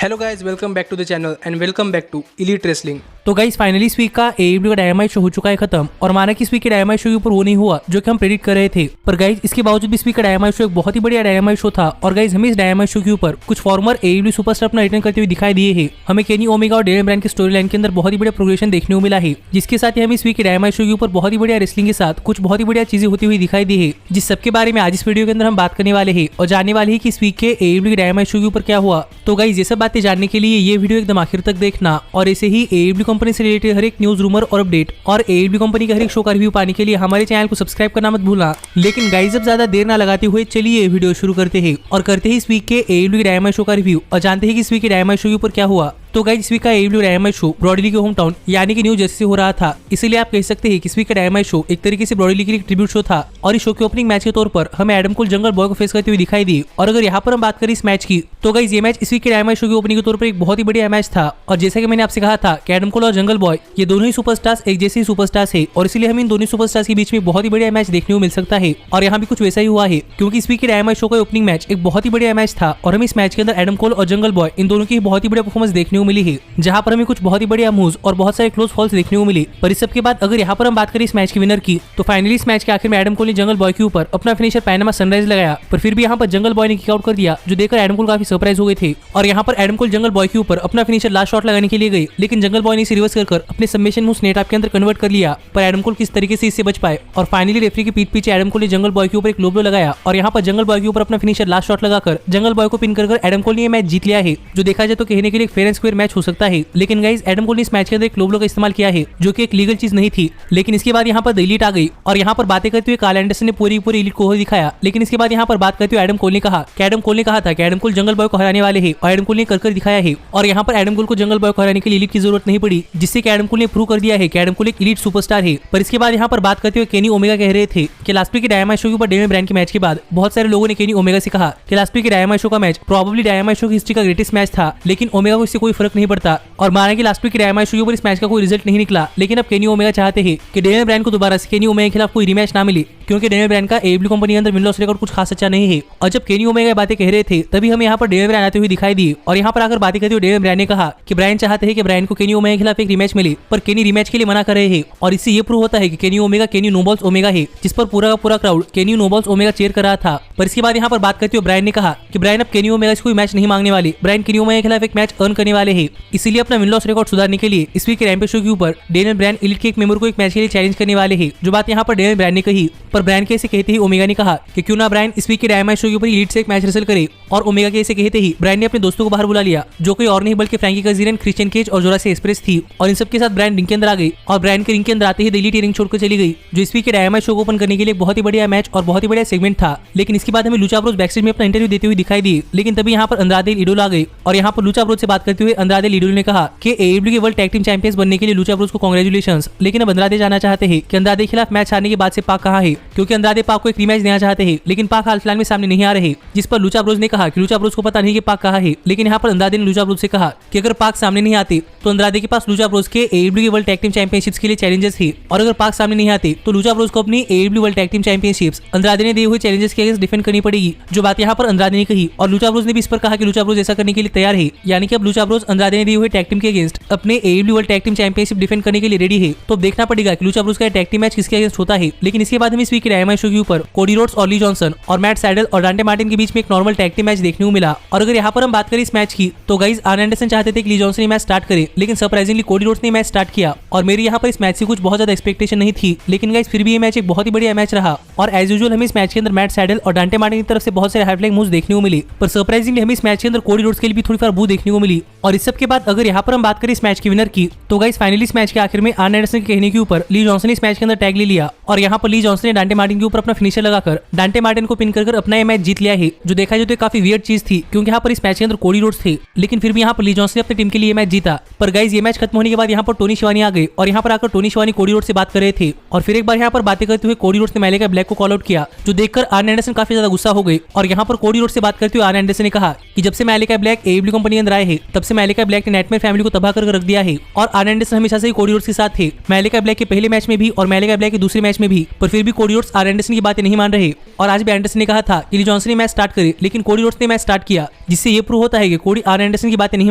Hello guys, welcome back to the channel and welcome back to Elite wrestling. तो guys finally इस week का AEW का dynamite show हो चुका है खत्म। और माना कि इस वीक के डायनामाइट शो के ऊपर वो नहीं हुआ जो कि हम प्रेडिक्ट कर रहे थे, पर गाइस इसके बावजूद भी इस वीक का डायनामाइट शो एक बहुत ही बढ़िया डायनामाइट शो था। और गाइस हमें इस डायनामाइट शो के ऊपर कुछ फॉर्मर एडब्ल्यू सुपरस्टार अपना रिटर्न करते हुए दिखाई दिए हैं। हमें केनी ओमेगा और डेनियल ब्रायन की स्टोरी लाइन के अंदर बहुत ही बढ़िया प्रोग्रेशन देखने को मिला है, जिसके साथ ही हमें इस वीक के डायनामाइट शो के ऊपर बहुत ही बढ़िया रेसलिंग के साथ कुछ बहुत ही बढ़िया चीजें होती हुई दिखाई दी है, जिस सबके बारे में आज इस वीडियो के अंदर हम बात करने वाले हैं और जानने वाले हैं कि इस वीक के एडब्ल्यू के डायनामाइट शो के ऊपर क्या हुआ। तो गाइस ये सब बातें जानने के लिए ये वीडियो एकदम आखिर तक देखना और ऐसे ही एडब्ल्यू कंपनी से रिलेटेड हर एक न्यूज, रूमर और अपडेट और एडब्ल्यू कंपनी का हर एक शो का रिव्यू पाने के लिए हमारे चैनल को सब्सक्राइब करना मत भूलना। लेकिन गाइस अब ज्यादा देर ना लगाते हुए चलिए वीडियो शुरू करते हैं और करते हैं इस वीक के एडब्ल्यू डायनामाइट शो का रिव्यू और जानते हैं कि इस वीक के डायनामाइट शो के ऊपर क्या हुआ। तो गाइस इस वीक का एडब्ल्यू डायनामाइट शो ब्रॉडली के होम टाउन यानी कि न्यू जर्सी से हो रहा था, इसलिए आप कह सकते हैं कि इस वीक का डायनामाइट शो एक तरीके से ब्रॉडली के लिए ट्रिब्यूट शो था। और इस शो के ओपनिंग मैच के तौर पर हमें एडम कोल जंगल बॉय को फेस करते हुए दिखाई दी। और अगर यहाँ पर हम बात करें इस मैच की, तो गाइस ये मैच इस वीक के डायनामाइट शो की ओपनिंग के तौर पर एक बहुत ही बढ़िया मैच था। और जैसा कि मैंने आपसे कहा था कि एडम कोल और जंगल बॉय ये दोनों ही सुपरस्टार्स एक जैसे ही सुपरस्टार्स है और इसलिए हमें इन दोनों सुपरस्टार्स के बीच में बहुत ही बढ़िया मैच देखने को मिल सकता है। और यहाँ भी कुछ वैसा ही हुआ है, क्योंकि इस वीक के डायनामाइट शो का ओपनिंग मैच एक बहुत ही बढ़िया मैच था और हमें इस मैच के अंदर एडम कोल और जंगल बॉय इन दोनों की बहुत ही बढ़िया परफॉर्मेंस देखने को मिली है, जहाँ पर हमें कुछ बहुत ही बढ़िया मूव्स और बहुत सारे क्लोज फॉल्स देखने को मिली। पर इस सब के बाद अगर यहाँ पर हम बात करें इस मैच के विनर की, तो फाइनली इस मैच के आखिर में एडम कोल ने जंगल बॉय के ऊपर अपना फिनिशर पैनामा सनराइज लगाया, पर फिर भी यहाँ पर जंगल बॉय ने किक आउट कर दिया, जो देखकर एडम कोल काफी सरप्राइज हो गए थे। और यहाँ पर एडम कोल जंगल बॉय के ऊपर अपना फिनिशर लास्ट शॉट लगाने के लिए गए, लेकिन जंगल बॉय ने इसे रिवर्स कर अपने सबमिशन मूव स्नेट के अंदर कन्वर्ट कर लिया। पर एडम कोल किस तरीके से इससे बच पाए और फाइनली रेफरी की पीठ पीछे एडम कोल ने जंगल बॉय के ऊपर एक लो ब्लो लगाया और यहाँ पर जंगल बॉय के ऊपर अपना फिनिशर लास्ट शॉट लगाकर जंगल बॉय को पिन कर एडम कोल ने मैच जीत लिया है, जो देखा जाए तो कहने के लिए फेयर एंड स्क्वायर मैच हो सकता है। लेकिन गाइस एडम कोल ने इस मैच के अंदर एक लो ब्लो का इस्तेमाल किया है, जो कि एक लीगल चीज नहीं थी। लेकिन इसके बाद यहाँ पर द एलीट आ गई और यहाँ पर बातें करते हुए कार्ल एंडरसन ने पूरी एलीट को दिखाया। लेकिन इसके बाद यहाँ पर बात करते हुए एडम कोल ने कहा कि एडम कोल जंगल बॉय को हराने वाले हैं और एडम कोल ने कर दिखाया है। और यहाँ पर एडम कोल को जंगल बॉय को हराने के लिए एलीट की जरूरत नहीं पड़ी, जिससे कि एडम कोल ने प्रूव कर दिया है कि एडम कोल एक एलीट सुपरस्टार है। पर इसके बाद यहाँ पर बात करते हुए केनी ओमेगा कह रहे थे कि लास्ट वीक के डायनामाइट शो के ऊपर डेनियल ब्रायन के मैच के बाद बहुत सारे लोगों ने केनी ओमेगा से कहा कि लास्ट वीक के डायनामाइट शो का मैच प्रोबेबली डायनामाइट शो की हिस्ट्री का ग्रेटेस्ट मैच था, लेकिन ओमेगा को इससे कोई फर्क नहीं पड़ता। और माना कि लास्ट वीक के डायनामाइट शो के ऊपर इस मैच का कोई रिजल्ट नहीं निकला, लेकिन अब केनी ओमेगा चाहते हैं कि डेनियल ब्रायन को दोबारा से केनी ओमेगा के खिलाफ कोई रिमैच ना मिले, क्योंकि डेनियल ब्रायन का एडब्ल्यू कंपनी के अंदर विन लॉस रिकॉर्ड कुछ खास अच्छा नहीं है। और जब केनी ओमेगा बातें कह रहे थे, तभी हमें यहाँ पर डेनियल ब्रायन आते हुए दिखाई दी और यहाँ पर आकर बातें करते हुए डेनियल ब्रायन ने कहा कि ब्रायन चाहते हैं कि ब्रायन को केनी ओमेगा के खिलाफ एक रिमैच मिले, पर केनी रिमैच के लिए मना कर रहे हैं। और इससे ये प्रूव होता है कि केनी ओमेगा केनी नोबल्स ओमेगा है, जिस पर पूरा का पूरा क्राउड केनी नोबल्स ओमेगा चेयर कर रहा था। पर इसके बाद यहाँ पर बात करते हुए ब्रायन ने कहा कि ब्रायन अब केनी ओमेगा से कोई मैच नहीं मांगने वाले, ब्रायन केनी ओमेगा के खिलाफ एक मैच अर्न करने वाले हैं। इसीलिए अपना विन लॉस रिकॉर्ड सुधारने के लिए इस वीक के रैम्पेज शो के ऊपर डेनियल ब्रायन एलीट के एक मेंबर को एक मैच के लिए चैलेंज करने वाले हैं, जो बात यहाँ पर डेनियल ब्रायन ने कही। पर ब्रायन के ऐसे कहते ही ओमेगा ने कहा कि क्यों ना ब्रायन इस वीक के डायनामाइट शो के ऊपर एलीट से एक मैच रेसल करे। और ओमेगा के ऐसे कहते ही ब्रायन ने अपने दोस्तों को बाहर बुला लिया, जो कोई और नहीं बल्कि फ्रैंकी कजीरन, क्रिश्चियन केज और जोरासी एक्सप्रेस थी। और इन सबके साथ ब्रायन रिंग के अंदर आ गई और ब्रायन के रिंग के अंदर आते ही द एलीट रिंग छोड़कर चली गई, जो इस वीक के डायनामाइट शो को ओपन करने के लिए बहुत ही बढ़िया मैच और बहुत ही बढ़िया सेगमेंट था। लेकिन इसके बाद हमें लूचा ब्रोस बैकस्टेज में अपना इंटरव्यू देते हुए दिखाई दी, लेकिन तभी यहाँ पर अंद्रादे एल इडोलो आ गई। और यहाँ पर लूचा ब्रोस से बात करते हुए अंद्रादे एल इडोलो ने कहा कि एडब्ल्यू के वर्ल्ड टैग टीम चैंपियंस बनने के लिए लूचा ब्रोस को कांग्रेचुलेशंस। लेकिन अब अंद्रादे जानना चाहते हैं कि अंद्रादे के खिलाफ मैच हारने के बाद से पाक कहाँ है, क्योंकि अंद्रादे पाक को एक रीमैच देना चाहते हैं, लेकिन पाक हाल फिलहाल में सामने नहीं आ रहे। जिस पर लूचा ब्रोस ने कहा कि लूचा ब्रोस को पता नहीं कि पाक कहाँ है। लेकिन यहाँ पर अंद्रादे ने लूचा ब्रोस से कहा कि अगर पाक सामने नहीं आते तो अंद्रादे के पास लूचा ब्रोस के एडब्ल्यू के वर्ल्ड टैग टीम चैंपियनशिप्स के लिए चैलेंजेस थे, और अगर पाक सामने नहीं आते तो लूचा ब्रोस को अपनी एडब्ल्यू वर्ल्ड टैग टीम चैंपियनशिप्स अंद्रादे ने दिए हुए चैलेंजेस के अगेंस्ट डिफेंड करनी पड़ेगी, जो बात यहाँ पर अंद्रादे ने कही। और लूचा ब्रोस ने भी इस पर कहा कि लूचा ब्रोस ऐसा करने के लिए तैयार है, यानी कि अब लूचा ब्रोस अंद्रादे ने दिए हुए टैग टीम के अगेंस्ट अपने AEW world tag team championship defend करने के लिए रेडी है। तो देखना पड़ेगा कि लूचा ब्रोस का टैग टीम मैच किसके अगेंस्ट होता है। लेकिन इसके बाद हमें इस वीक के डायनामाइट शो के ऊपर कोडी रोड्स और ली जॉनसन और मैट सैडल और डांटे मार्टिन के बीच में एक नॉर्मल टैग टीम मैच देखने को मिला। और अगर यहाँ पर हम बात करें इस मैच की, तो गाइस आर्न एंडरसन चाहते थे कि ली जॉनसन मैच स्टार्ट करे, लेकिन सरप्राइजिंगली कोडी रोड्स ने मैच स्टार्ट किया। और मेरी यहाँ पर इस मैच से कुछ बहुत ज्यादा एक्सपेक्टेशन नहीं थी, लेकिन गाइस फिर भी ये मैच एक बहुत ही बढ़िया मैच रहा। और एज यूजुअल हमें इस मैच के अंदर मैट सैडल और डांटे मार्टिन की तरफ से बहुत सारे हाई फ्लाइंग मूव्स देखने को मिले, पर सरप्राइजिंगली हमें इस मैच के अंदर कोडी रोड्स के लिए भी थोड़ी फार बू देखने को मिली। और इस सब के बाद अगर यहाँ पर हम बात करें इस मैच के विनर की, तो गाइस फाइनली इस मैच के आखिर में आर्न एंडरसन के कहने के ऊपर ली जॉनसन ने इस मैच के अंदर टैग ले लिया। और यहाँ पर ली जॉनसन ने डांटे मार्टिन के ऊपर अपना फिनिशर लगाकर डांटे मार्टिन को पिन कर अपना ये मैच जीत लिया है, जो देखा जाए तो काफी वियर्ड चीज थी, क्योंकि यहाँ पर इस मैच के अंदर कोडी रोड्स थे, लेकिन फिर भी यहाँ पर ली जॉनसन ने अपनी टीम के लिए मैच जीता। पर गाइस ये मैच खत्म होने के बाद यहाँ पर टोनी शिवानी आ गए और यहाँ पर आकर टोनी शिवानी कोडी रोड्स से बात कर रहे थे। और फिर एक बार यहाँ पर बातें करते हुए कोडी रोड्स ने मैलेका ब्लैक को कॉल आउट किया, जो देखकर आर्न एंडरसन काफी ज्यादा गुस्सा हो गए। और यहाँ पर कोडी रोड्स से बात करते हुए आर्न एंडरसन ने कहा कि जब से मैलेका ब्लैक एडब्ल्यू कंपनी के अंदर आए हैं, तब से मैलेका ब्लैक ने नाइटमेयर फैमिली को तबाह कर रख दिया है। और आर्न एंडरसन हमेशा से ही कोडी रोड्स के साथ थे, मैलेका ब्लैक के पहले मैच में भी और मैलेका ब्लैक के दूसरे मैच में भी। पर फिर भी कोडी रोड्स आर एंडरसन की बातें नहीं मान रहे और आज भी एंडरसन ने कहा था कि ली जॉनसन ने मैच स्टार्ट करे, लेकिन कोडी रोड्स ने मैच स्टार्ट किया, जिससे ये प्रूव होता है कि कोडी आर एंडरसन की बातें नहीं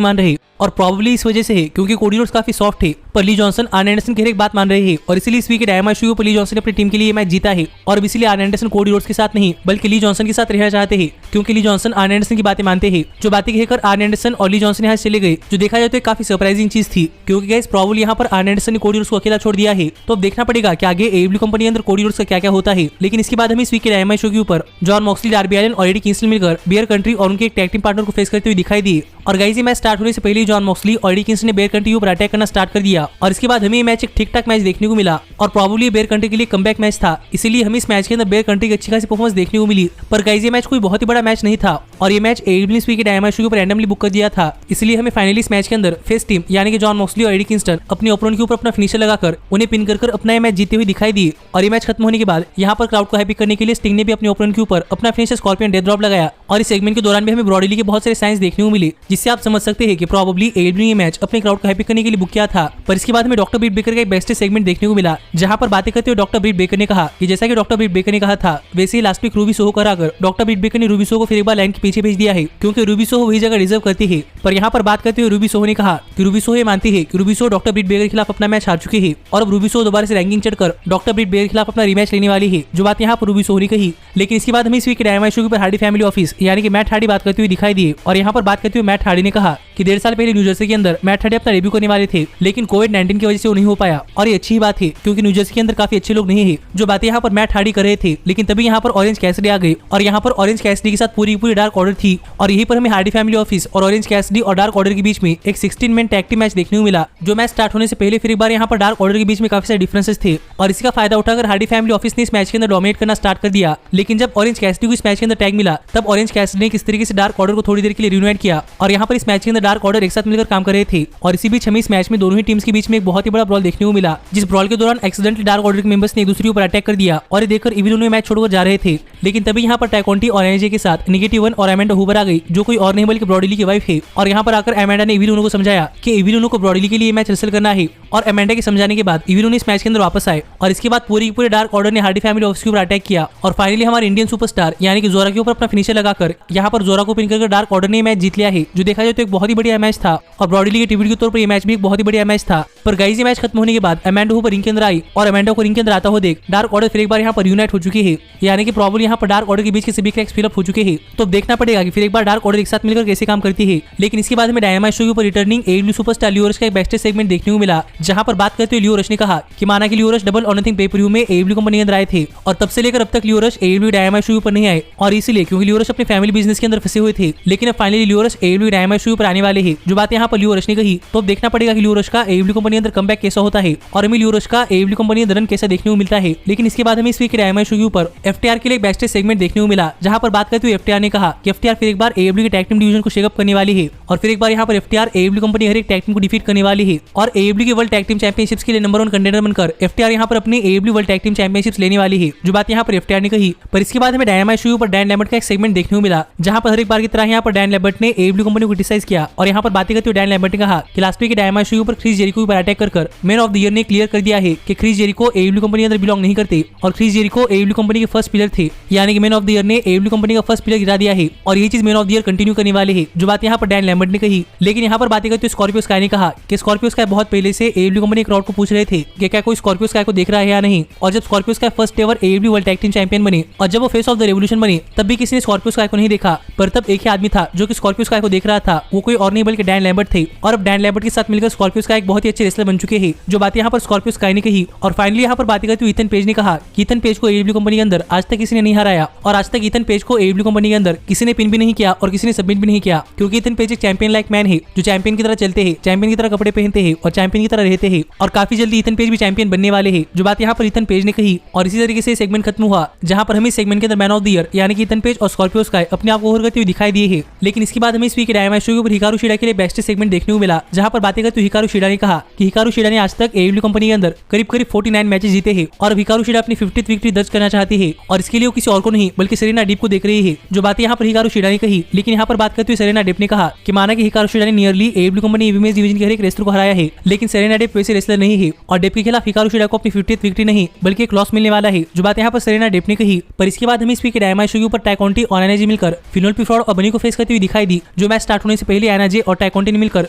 मान रहे और प्रॉब्ली इस वजह से है क्योंकि कोडी रोड्स काफी सॉफ्ट है पर ली जॉनसन आर एंडरसन की हर एक बात मान रहे हैं और इसीलिए इस वीक के डायमंड शो पर ली जॉनसन ने अपनी टीम के लिए मैच जीता है और अब इसीलिए आर एंडरसन कोडी रोड्स के साथ नहीं बल्कि ली जॉनसन के साथ रहना चाहते हैं क्योंकि ली जॉनसन आर एंडरसन की बातें मानते हैं। जो बातें कहकर आर एंडरसन और ली जॉनसन यहाँ चले गए, जो देखा जाए तो काफी सरप्राइजिंग चीज थी क्योंकि गाइस प्रॉब्ली यहाँ पर आर एंडरसन ने कोडी रोड्स को अकेला छोड़ दिया है। तो अब देखना पड़ेगा कि आगे एडब्ल्यू कंपनी के अंदर कोडी रोड्स का क्या क्या होता है। लेकिन इसके बाद हमें इस वीक के डायमंड शो के ऊपर जॉन मॉक्सली, डार्बी एलिन और एडी किंग्सले मिलकर बियर कंट्री और उनके एक टैग टीम पार्टनर को फेस करते हुए दिखाई दिए और गाइस ये मैच स्टार्ट होने से पहले जॉन मॉक्सली और एडी किंग्सले ने बियर कंट्री ऊपर अटैक करना स्टार्ट कर दिया और इसके बाद हमें ये मैच एक ठीक ठाक मैच देखने को मिला और प्रॉब्ली बियर कंट्री के लिए कमबैक मैच था, इसीलिए हमें इस मैच के अंदर बियर कंट्री की अच्छी खासी परफॉर्मेंस देखने को मिली। पर गाइस ये मैच कोई बहुत ही बड़ा मैच नहीं था और ये मैच एडब्ल्यू वीक के डायमंड शो के ऊपर रैंडमली बुक कर दिया था, इसलिए हमें फाइनली इस मैच के अंदर फेस टीम यानी कि जॉन मॉक्सली और एडी किंगस्टन अपने ओपोनेंट के ऊपर अपना फिनिशर लगाकर उन्हें पिन कर अपना ये मैच जीते हुए दिखाई दिए। और ये मैच खत्म होने के बाद यहाँ पर क्राउड को हैप्पी करने के लिए स्टिंग ने भी अपने ओपोनेंट के ऊपर अपना फिनिशर स्कॉर्पियन डेथ ड्रॉप लगाया और इस सेगमेंट के दौरान भी हमें ब्रॉडी ली के बहुत सारे साइंस देखने को मिले, जिससे आप समझ सकते हैं कि प्रॉब्ली एडब्ल्यू ये मैच अपने क्राउड को हैप्पी करने के लिए बुक किया था। पर इसके बाद हमें डॉक्टर ब्रिट बेकर का एक बेस्ट सेगमेंट देखने को मिला जहां पर बातें करते हुए डॉक्टर ब्रिट बेकर ने कहा कि जैसा कि डॉक्टर ब्रिट बेकर ने कहा था वैसे ही लास्ट वीक रूबी सोहो कराकर डॉक्टर ब्रिट बेकर ने रूबी सोहो को फिर एक बार लाइन के पीछे भेज दिया है क्योंकि रूबी सोहो वही जगह डिजर्व करती है। पर यहाँ पर बात करते हुए रूबी सोहो ने कहा कि रूबी सोहो ये मानती है कि रूबी सोहो डॉक्टर ब्रिट बेकर के खिलाफ अपना मैच हार चुकी है और अब रूबी सोहो दोबारा से रैंकिंग चढ़कर डॉक्टर ब्रिट बेकर के खिलाफ अपना रीमैच लेने वाली है, जो बात यहाँ पर रूबी सोहो ने कही। लेकिन इसके बाद हमें इस वीक के डायमंड शो के ऊपर हार्डी फैमिली ऑफिस यानी कि मैट हार्डी बात करते हुए दिखाई दिए और यहाँ पर बात करते हुए मैट हार्डी ने कहा कि 1.5 साल पहले न्यूजर्सी के अंदर मैट हार्डी अपना डेब्यू करने वाले थे, लेकिन कोविड-19 की वजह से वो नहीं हो पाया और ये अच्छी बात है क्योंकि न्यूजर्सी के अंदर काफी अच्छे लोग नहीं है। जो बातें यहाँ पर मैट हार्डी कर रहे थे, लेकिन तभी यहाँ पर ऑरेंज कैसिडी आ गए और यहाँ पर ऑरेंज कैसिडी के साथ पूरी डार्क ऑर्डर थी और यहीं पर हमें हार्डी फैमिली ऑफिस और ऑरेंज कैसिडी और डार्क ऑर्डर के बीच में एक 16 मैन टैग टीम मैच देखने को मिला। जो मैच स्टार्ट होने से पहले फिर एक बार यहाँ पर डार्क ऑर्डर के बीच में काफी सारे डिफरेंसेस थे और इसी का फायदा उठाकर हार्डी फैमिली ऑफिस ने इस मैच के अंदर डोमिनेट करना स्टार्ट कर दिया। लेकिन जब ऑरेंज कैसिडी को इस मैच के अंदर टैग मिला तब ऑरेंज कैसिडी ने किस तरीके से डार्क ऑर्डर को थोड़ी देर के लिए रियूनाइट किया और यहाँ पर इस मैच के अंदर डार्क ऑर्डर एक साथ मिलकर काम कर रहे थे और इसी बीच हमें इस मैच में दोनों ही टीम्स के बीच में एक बहुत ही बड़ा ब्रॉल देखने को मिला, जिस ब्रॉल के दौरान एक्सीडेंटली डार्क ऑर्डर के मेंबर्स ने एक दूसरे के ऊपर अटैक कर दिया और ये देखकर इविल उनो मैच छोड़कर जा रहे थे। लेकिन तभी यहाँ पर टैकोंटी और एनजे के साथ नेगेटिव वन और अमेंडा हूबर आ गई, जो कोई और नहीं बल्कि ब्रॉडी ली की वाइफ है और यहाँ पर आकर अमेंडा ने इविल उनो को समझाया कि इविल उनो को ब्रॉडी ली के लिए मैच रिसल करना है और अमेंडा के समझाने के बाद इविल उनो इस मैच के अंदर वापस आए और इसके बाद पूरे डार्क ऑर्डर ने हार्डी फैमिली ऑफिस के ऊपर अटैक किया और फाइनली हमारे इंडियन सुपरस्टार यानी कि जोरा के ऊपर अपना फिनिशर लगाकर यहाँ पर जोरा को पिन करके डार्क ऑर्डर ने मैच जीत लिया है। जो देखा जाए तो एक बहुत ही बढ़िया मैच था और ब्रॉडी ली के ट्रिब्यूट के तौर पर यह मैच भी एक बहुत ही बढ़िया मैच था। पर गाइस ये मैच खत्म होने के बाद अमेंडा हूबर रिंग के अंदर आई और अमेंडा को रिंग के अंदर आता हुआ देख डार्क ऑर्डर फिर एक बार यहाँ पर यूनाइट हो चुकी है, यानी कि प्रॉब्लम यहाँ पर डार्क ऑर्डर के बीच के सभी क्रैक्स फिल अप हो चुके हैं। तो देखना पड़ेगा कि फिर एक बार डार्क ऑर्डर एक साथ मिलकर कैसे काम करती है। लेकिन इसके बाद हमें डायनामाइट शो के ऊपर रिटर्निंग एडब्ल्यू सुपरस्टार लियो रश का एक बैकस्टेज सेगमेंट देखने को मिला, जहां पर बात करते हुए लियो रश ने कहा कि माना कि लियो रश डबल और नथिंग पे-पर-व्यू में एडब्ल्यू कंपनी के अंदर आए थे और तब से लेकर अब तक लियो रश एडब्ल्यू डायनामाइट शो के ऊपर नहीं आए और इसीलिए क्योंकि लियो रश अपने फैमिली बिजनेस के अंदर फंसे हुए थे। लेकिन अब फाइनली लियो रश एडब्ल्यू डायनामाइट शो पर आने वाले हैं, जो बात यहाँ पर लियो रश ने कही। तो अब देखना पड़ेगा कि लियो रश का एडब्ल्यू कंपनी अंदर कमबैक कैसा होता है और हमें लियो रश का एडब्ल्यू कंपनी अंदर रन कैसा देखने को मिलता है। लेकिन इसके बाद हमें इस वीक के डायनामाइट शो के ऊपर एफटीआर के लिए एक बैकस्टेज सेगमेंट देखने को मिला, जहां पर बात करते हुए एफटीआर ने कहा कि एफटीआर फिर एक बार एडब्ल्यू के टैग टीम डिवीजन को शेकअप करने वाली है और फिर एक बार यहाँ पर एफटीआर एडब्ल्यू कंपनी हर एक टैग टीम को डिफीट करने वाली है और एडब्ल्यू के वर्ल्ड टैग टीम चैंपियनशिप्स के लिए नंबर 1 कंटेंडर बनकर एफटीआर यहाँ पर अपने AEW world tag team championships लेने वाली है, जो बात यहाँ पर एफटीआर ने कही। पर इसके बाद हमें डायनामाइट शो पर डैन लैम्बर्ट का एक सेगमेंट देखने को मिला, जहां पर हर एक बार की तरह यहाँ पर डैन लैम्बर्ट ने एडब्ल्यू कंपनी को क्रिटिसाइज किया और यहाँ पर बातें करते हुए डैन लैम्बर्ट ने कहा कि लास्ट वीक के डायनामाइट शो पर क्रिस जेरिको पर अटैक कर मैन ऑफ द ईयर ने क्लियर कर दिया है कि क्रिस जेरिको एडब्ल्यू कंपनी अंदर बिलोंग नहीं करते और क्रिस जेरिको एडब्ल्यू कंपनी के फर्स्ट पिलर थे, यानी कि मैन ऑफ द ईयर ने एडब्ल्यू कंपनी का फर्स्ट पिलर गिरा दिया है और ये चीज man of the year continue करने वाले है, जो बात यहाँ पर डैन लैम्बर्ट ने कही। लेकिन यहाँ पर बातें करते हुए स्कॉर्पियो स्काई ने कहा कि स्कॉर्पियो स्काई बहुत पहले से एडब्ल्यू कंपनी क्राउड को पूछ रहे थे कि क्या कोई स्कॉर्पियो स्काई को देख रहा है या नहीं, और जब Scorpio Sky first ever AEW world tag team champion बने और जब वो फेस ऑफ द रेवोल्यूशन बने तब भी किसी ने स्कॉर्पियो स्काई को नहीं देखा। पर तब एक ही आदमी था जो कि स्कॉर्पियो स्काई को देख रहा था, वो कोई और नहीं बल्कि डैन लैम्बर्ट थे और अब डैन लैम्बर्ट के साथ मिलकर स्कॉर्पियो स्काई एक बहुत ही अच्छे रेसलर बन चुके हैं, जो बात यहाँ पर स्कॉर्पियो स्काई ने कही। और फाइनली यहाँ पर बातें करते हुए ईथन पेज ने कहा कि ईथन पेज को एडब्ल्यू कंपनी के अंदर आज तक किसी ने नहीं हराया और आज तक ईथन पेज को एडब्ल्यू कंपनी के अंदर किसी ने पिन भी नहीं किया और किसी ने सबमिट भी नहीं किया, क्योंकि ईथन पेज एक चैंपियन लाइक मैन है जो चैंपियन की तरह चलते हैं, चैंपियन की तरह कपड़े पहनते हैं और चैंपियन की तरह रहते हैं और काफी जल्दी ईथन पेज भी चैंपियन बनने वाले हैं, जो बात यहाँ पर ईथन पेज ने कही। और इसी तरीके से सेगमेंट खत्म हुआ, जहां पर हमें सेगमेंट के अंदर मैन ऑफ द ईयर यानी कि ईथन पेज और स्कॉर्पियो स्काई अपने आप को ओवर करते हुए दिखाई दिए हैं। लेकिन इसके बाद हमें इस वीक के डायनामाइट शो के ऊपर हिकारू शिडा के लिए बेस्ट सेगमेंट देखने को मिला, जहां पर बातें करते हुए हिकारू शिडा ने कहा कि हिकारू शिडा ने आज तक एडब्ल्यू कंपनी के अंदर करीब 49 मैचेस जीते हैं और हिकारू शिडा अपनी 50th विक्ट्री दर्ज करना चाहती है और इसके लिए वो किसी और को नहीं बल्कि सेरेना डीप को देख रही है। जो बातें यहाँ पर हिकारू शिडा ने कही, लेकिन यहाँ पर बात करते हुए सेरेना डीप ने कहा कि माना कि हिकारू शिडा ने नियरली एडब्ल्यू कंपनी विमेंस डिवीजन के हर एक रेसलर को हराया है, लेकिन सेरेना डीप वैसे रेसलर नहीं है और डीप के खिलाफ हिकारू शिडा को अपनी 50th विक्ट्री नहीं बल्कि एक लॉस मिलने वाला है। जो बात यहाँ पर सेरेना डीप ने कही, पर इसके बाद हमें इस वीक के डायनामाइट शो के ऊपर टाइकोंटी और एनर्जी मिलकर फिनोल पिफ्रॉड और बनी को फेस करते हुए दिखाई दी। जो मैच स्टार्ट होने से पहले एनर्जी और टाइकोंटी ने मिलकर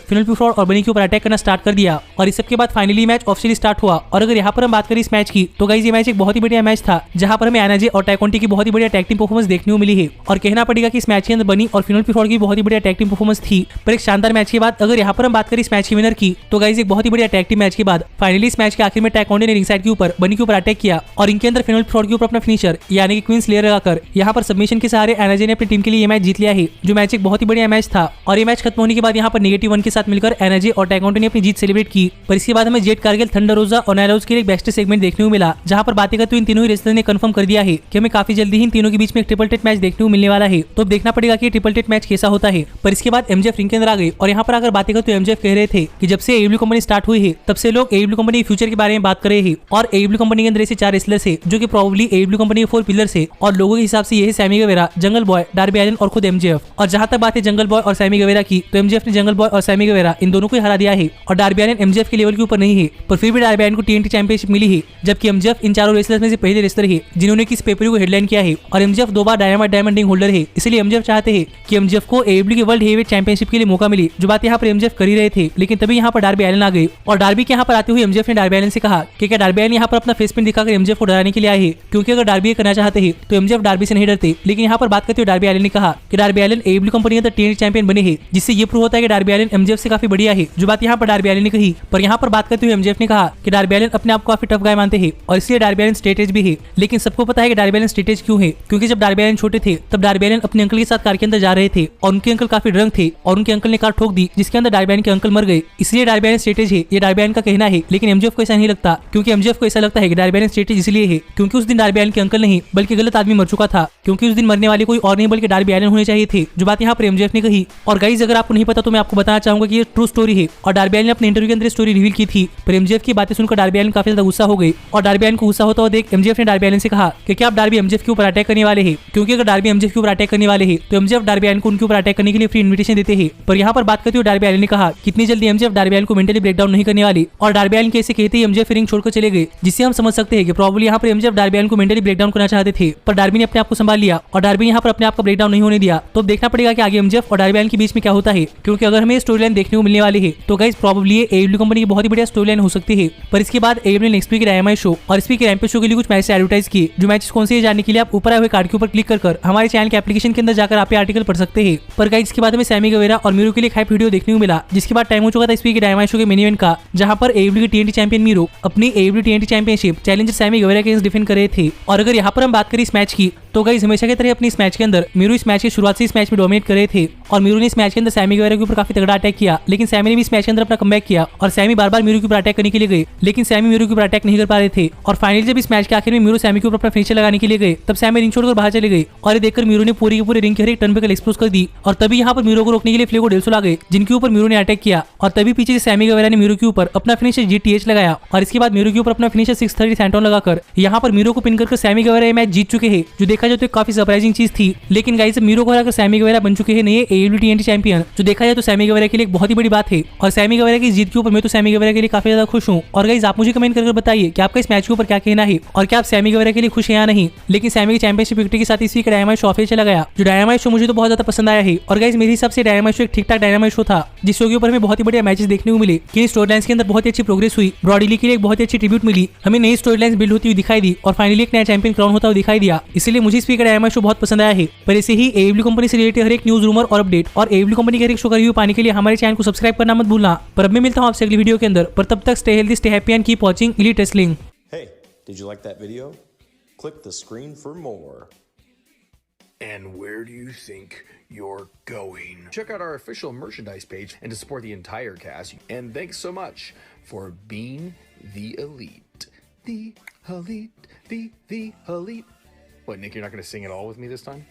फिनोल पिफ्रॉड और बनी के ऊपर अटैक करना स्टार्ट कर दिया और इस सबके बाद फाइनली मैच ऑफिशियली स्टार्ट हुआ। और अगर यहाँ पर हम बात करें इस मैच की, तो गाइस ये मैच एक बहुत ही बढ़िया मैच था जहां पर हमें एनर्जी और टाइकोंटी की बहुत ही बढ़िया टैग टीम परफॉर्मेंस देखने को मिली है और कहना पड़ेगा कि इस मैच के अंदर बनी और फिनोल पिफ्रॉड की बहुत ही बढ़िया टैग टीम परफॉर्मेंस थी। पर एक शानदार मैच के बाद अगर यहाँ पर हम बात करें इस मैच के विनर की, तो गाइस एक बहुत ही बढ़िया टैग टीम मैच के बाद फाइनली इस मैच के आखिर में टाइकोंटी ने रिंग साइड के ऊपर बनी के ऊपर अटैक किया और इनके अंदर फिनोल पिफ्रॉड के ऊपर अपना फिनिशर यानी कि क्वींस लेयर लगाकर यहाँ पर सबमिशन के सहारे एनर्जी ने अपनी टीम के लिए ये मैच जीत लिया है। जो मैच एक बहुत ही बढ़िया मैच था और ये मैच खत्म होने के बाद यहाँ पर -1 के साथ मिलकर एनर्जी और टाइकोंटी ने अपनी जीत सेलिब्रेट की। पर इसके बाद हमें जेट कारगिल, थंडर रोजा और नायरोज के लिए एक बैकस्टेज सेगमेंट देखने को मिला जहां पर बातें करते हुए इन तीनों ही रेसलर ने कंफर्म कर दिया है कि हमें काफी जल्दी ही इन तीनों के बीच में एक ट्रिपल टेट मैच देखने को मिलने वाला है। तो अब देखना पड़ेगा कि ट्रिपल टेट मैच कैसा होता है। पर इसके बाद एमजेएफ रिंग के अंदर आ गए और यहाँ पर अगर बातें करते हुए एमजेएफ कह रहे थे कि जब से एडब्ल्यू कंपनी स्टार्ट हुई है तब से लोग एडब्ल्यू कंपनी के फ्यूचर के बारे में बात कर रहे हैं और एडब्ल्यू कंपनी के अंदर ऐसे 4 रेसलर्स है जो कि प्रोबेबली एडब्ल्यू कंपनी के 4 पिलर्स है और लोगों के हिसाब से ये है Sammy Guevara, Jungle Boy, Darby Allin और खुद एमजेएफ। और जहां तक बात है जंगल बॉय और सैमी गवेरा की, तो एमजेएफ ने जंगल बॉय और सैमी गवेरा इन दोनों को हरा दिया है और डार्बी एलिन एमजेएफ के लेवल के ऊपर नहीं है, पर फिर भी डार्बी एलिन को टीएनटी चैंपियनशिप मिली है, जबकि एमजेएफ इन चारों रेसलर्स में से पहले रेसलर है जिन्होंने किस पेपर को हेडलाइन किया है और एमजेएफ 2 बार डायमंड रिंग होल्डर है। इसलिए एमजेएफ चाहते हैं कि एमजेएफ को एडब्ल्यू के वर्ल्ड हेवीवेट चैंपियनशिप के लिए मौका मिले। जो बात यहाँ पर एमजेएफ कर ही रहे थे, लेकिन तभी यहाँ पर डार्बी एलिन आ गए और डार्बी के यहाँ पर आते हुए एमजेएफ ने डार्बी एलिन से कहा कि क्या डार्बी एलिन यहाँ पर अपना फेस पिन दिखाकर एमजेएफ को डराने के लिए आए हैं, क्योंकि अगर डार्बी करना चाहते हैं तो एमजेएफ डार्बी से नहीं डरते। लेकिन यहाँ पर बात करते हुए डार्बी एलिन ने कहा कि डार्बी एलिन एडब्ल्यू कंपनी के अंदर टीएनटी चैंपियन बने हैं, जिससे ये प्रूव होता है कि डार्बी एलिन एमजेएफ से काफी बढ़िया है। जो बात यहाँ पर डार्बी एलिन ने कही, पर यहाँ पर बात करते हुए एमजेएफ ने कहा कि डार्बी एलिन अपने आप को काफी टफ गाय मानते हैं और इसलिए डार्बी एलिन स्ट्रेट एज भी है। लेकिन सबको पता है कि डार्बी एलिन स्ट्रेट एज क्यों है, क्योंकि जब डार्बी एलिन छोटे थे तब डार्बी एलिन अपने अंकल के साथ कार के अंदर जा रहे थे और उनके अंकल काफी ड्रंक थे और उनके अंकल ने कार ठोक दी जिसके अंदर डार्बी एलिन के अंकल मर गए, इसलिए डार्बी एलिन स्ट्रेट एज है। ये डार्बी एलिन का कहना है, लेकिन एमजेएफ को ऐसा नहीं लगता, क्योंकि एमजेएफ को ऐसा लगता है कि डार्बी एलिन स्ट्रेट एज इसलिए है क्योंकि उस दिन डार्बी एलिन के अंकल नहीं बल्कि गलत आदमी मर चुका था, क्योंकि उस दिन मरने वाले कोई और नहीं बल्कि डार्बी एलिन होने चाहिए थे। जो बात यहाँ पर एमजेएफ ने कही। और गाइस अगर आपको नहीं पता तो मैं आपको बताना चाहूंगा कि ये ट्रू स्टोरी है और डार्बी एलिन ने अपने इंटरव्यू के अंदर स्टोरी रिवील की थी। पर एमजेएफ की बातें सुनकर डार्बी एलिन काफी ज्यादा गुस्सा हो गई और डार्बी एलिन को गुस्सा होता हुआ देख एमजेएफ ने डार्बी एलिन से कहा कि क्या आप डार्बी एमजेएफ के ऊपर अटैक करने वाले हैं, क्योंकि अगर डार्बी एमजेएफ के ऊपर अटैक करने वाले हैं तो एमजेएफ डार्बी एलिन को उनके ऊपर अटैक करने के लिए फ्री इन्विटेशन देते हैं। पर यहाँ पर बात करते हुए डार्बी एलिन ने कहा कितनी जल्दी एमजेएफ डार्बी एलिन को मेंटली ब्रेकडाउन नहीं करने वाली और डार्बी एलिन कैसे कहते ही एमजेएफ रिंग छोड़कर चले गए, जिससे हम समझ सकते हैं कि प्रोबेबली यहाँ पर एमजेएफ डार्बी एलिन को मेंटली ब्रेकडाउन करना चाहते थे, पर डार्बी ने अपने आप को संभाल लिया और डार्बी यहाँ पर अपने आप का ब्रेकडाउन नहीं होने दिया। तो देखना पड़ेगा कि आगे एमजेएफ और डार्बी एलिन के बीच में क्या होता है, क्योंकि अगर हमें स्टोरी लाइन देखने को मिलने वाली है तो गाइस प्रोबेबली ये एडब्ल्यू कंपनी की बहुत ही बढ़िया स्टोरी लाइन हो सकती है। पर इसके बाद एडब्ल्यू ने नेक्स्ट वीक डायनामाइट शो और इस वीक के रैम्पेज शो के लिए कुछ मैच एडवर्टाइज किए। जो मैचेस कौन से हैं जानने के लिए आप ऊपर आए हुए कार्ड के ऊपर क्लिक कर हमारे चैनल के एप्लीकेशन के अंदर जाकर आप आर्टिकल पढ़ सकते हैं। पर गाइस इसके बाद हमें सैमी गवेरा और मीरू के लिए हाइप वीडियो देखने को मिला, जिसके बाद टाइम हो चुका था इस वीक के डायनामाइट शो के मेन इवेंट का, जहां पर एडब्ल्यू के टीएनटी चैंपियन मीरू अपनी AEW TNT championship challenger Sammy Guevara के अगेंस्ट डिफेंड कर रहे थे। और अगर यहाँ पर हम बात करें इस मैच की, तो गाइस हमेशा की तरह अपनी इस मैच के अंदर मीरू इस मैच की शुरुआत से इस मैच में डोमिनेट कर रहे थे और मीरू ने इस मैच के अंदर सैमी गवेरा के ऊपर काफी तगड़ा अटैक किया, लेकिन सैमी ने भी इस मैच के अंदर अपना कमबैक किया और सैमी बार-बार मीरू के ऊपर अटैक करने के लिए गए, लेकिन सैमी मीरू के ऊपर अटैक नहीं कर पा रहे थे। और फाइनली जब इस मैच के आखिर में मीरू सैमी के ऊपर अपना फिनिशर लगाने के लिए गए तब सैमी रिंग छोड़कर बाहर चले गए और ये देखकर मीरू ने पूरी की पूरी रिंग के हर एक टर्न पे एक्सपोज कर दी और तभी यहाँ पर मीरू को रोकने के लिए फ्लेगो डेल्सो ला गए, जिनके ऊपर मीरू ने अटैक किया और तभी पीछे से सैमी गवेरा ने मीरू के ऊपर अपना फिनिशर जीटीएच लगाया और इसके बाद मीरू के ऊपर अपना फिनिशर 630 सैंटोन लगाकर यहाँ पर मीरू को पिन करके सैमी गवेरा ये मैच जीत चुके हैं, जो देखा जाए तो काफी सरप्राइजिंग चीज थी। लेकिन गाइस मीरू को हराकर सैमी गवेरा बन चुके हैं नए एडब्ल्यू टीएनटी चैंपियन, जो देखा जाए तो सैमी गवेरा के लिए एक बहुत ही बड़ी बात है और सैमी गवेरा की जीत के ऊपर मैं तो सैमी गवेरा के लिए काफी ज्यादा खुश हूँ। और गाइस आप मुझे कमेंट करके बताइए कि आपका इस मैच के ऊपर क्या कहना है और क्या आप सैमी गवेरा के लिए खुश हैं या नहीं। लेकिन सैमी की चैंपियनशिप विक्ट्री के साथ इसी का डायनामाइट शो ऑफिस चला गया, जो डायनामाइट शो मुझे तो बहुत ज्यादा पसंद आया है। और गाइस मेरे हिसाब से डायनामाइट शो एक ठीक ठाक डायनामाइट शो था, जिस शो के ऊपर हमें बहुत ही बढ़िया मैचेस देखने को मिले कि स्टोरी लाइंस के अंदर बहुत ही अच्छी प्रोग्रेस हुई, ब्रॉडी ली के लिए एक बहुत ही अच्छी ट्रिब्यूट मिली, हमें नई स्टोरी लाइंस बिल्ड होती हुई दिखाई दी और फाइनली एक नया चैंपियन क्राउन होता हुआ दिखाई दिया। इसलिए मुझे इस वीक का डायनामाइट शो बहुत पसंद आया है। पर ऐसे ही एडब्ल्यू कंपनी से रिलेटेड हर एक न्यूज, रूमर और अपडेट और एडब्ल्यू कंपनी के हर एक शो का रिव्यू पाने के लिए हमारे चैनल को सब्सक्राइब करना मत भूलना। पर अब मैं मिलता हूं आपसे अगली वीडियो के अंदर, पर तब तक stay healthy, stay happy and keep watching elite wrestling. Hey, did you like that video? Click the screen for more. And where do you think you're going? Check out our official merchandise page and to support the entire cast. And thanks so much for being the elite. The elite, the elite. What, Nick, you're not going to sing it all with me this time?